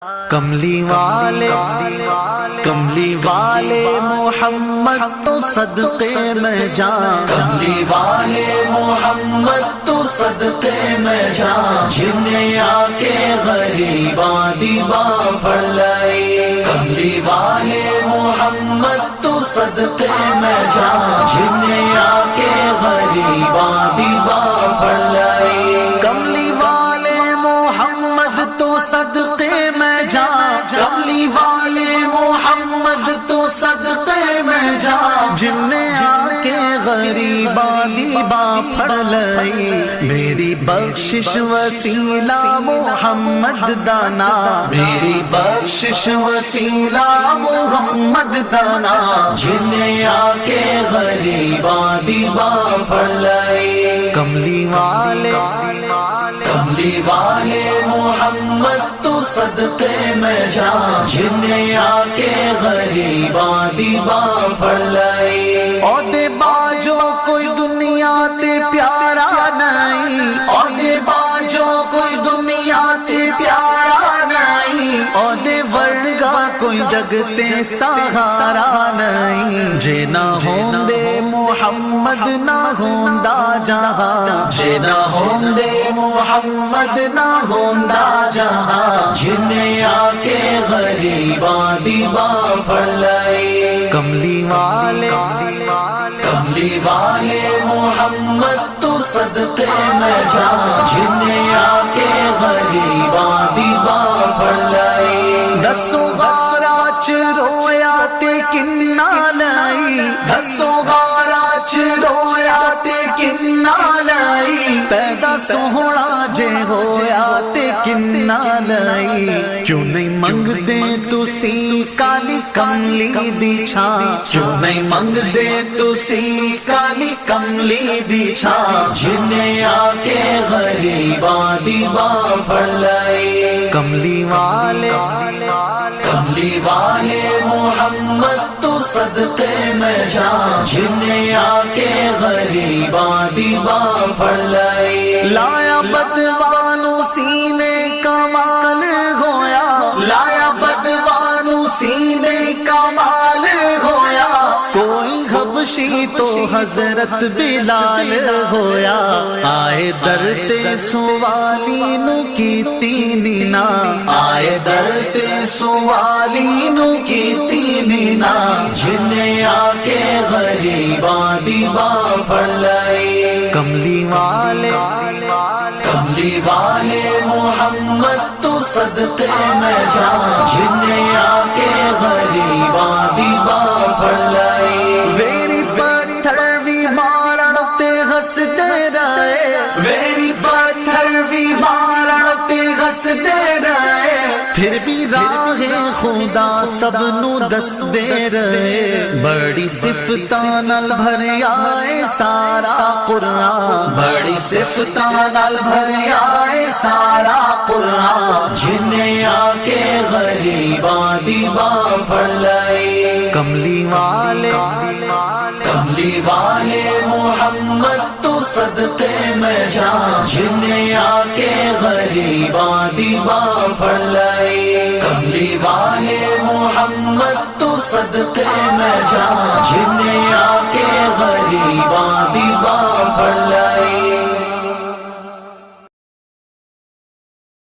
کملی والے محمد تو صدقے میں جان، کملی والے محمد تو صدقے میں جان، جن نے آ کے غریباں دی باں پڑ لائی۔ کملی والے محمد تو صدقے میں جان، جن نے آ کے غریباں دی باں پڑ لائی۔ کملی والے محمد تو صدقے میں جان، کملی والے محمد تو صدقے میں جان، جن نے آ کے غریباں دی باں پھڑ لئی۔ میری بخشش وسیلہ محمد دانا، میری بخشش وسیلہ محمد دانا، جن نے آ کے غریباں دی باں پھڑ لائی۔ کملی والے محمد تو صدقے میں جان، جن نے آ کے غریباں دی باں پھڑ لائی۔ عہدے باجو کوئی دنیا تے پیارا نہیں، عہدے باجو کوئی دنیا تے پیارا نہیں، عہدے ورگا کوئی جگ تے سہارا نہیں۔ جے نہ ہوندے محمد نہ ہوندا جہاں، جے نہ ہوندے محمد نہ ہوندا جہاں، جن نے آ کے غریباں دی باں پھڑ لائی۔ کملی والے محمد تو صدقے میں جان، جن نے آ کے غریباں دی باں پھڑ لائی۔ دسوں غارہ چ رویا تے کنا لائی، دسوں غارہ چ رویا تے کنا لائی۔ پیدا سوہنا جے ہویا تے کنا لائی۔ کیوں نہیں منگدے تسی کالی کملی دی چھاں، کیوں نہیں منگدے تسی کالی کملی دی چھاں، جن نے آ کے غریباں دی باں پھڑ لائی۔ کملی والے محمد تو صدقے میں جان، جن نے آ کے غریباں دی باں پھڑ لائی۔ لایا بدوانو سینے کمال ہویا، لایا بدوانو سینے کمال ہویا۔ کوئی حبشی تو حضرت بلال ہویا۔ آئے در تے سوالی نو کیتی نینا، آئے در تے سوالی نو کیتی نینا، جن نے آ کے غریباں دی باں پھڑ لائی۔ کملی والے محمد تو صدقے میں جان، جن نے آ کے غریباں دی باں پھڑ لائی۔ ویری پتھر بھی مارن تے ہسدے رہے، ویری پتھر بھی مارن تے ہسدے رہے، پھر بھی راہ خدا سب نو دس دے رہے۔ بڑی صفتاں نال بھریا اے سارا قرآن، بڑی صفتاں نال بھریا اے سارا قرآن، جن نے آ کے غریباں دی باں پھڑ لائی۔ کملی والے محمد تو صدقے میں جان، جن نے آ کے غریباں دی باں پھڑ لائی۔ کملی والے محمد تو صدقے میں جان، جن نے آ کے غریباں دی باں پھڑ لائی۔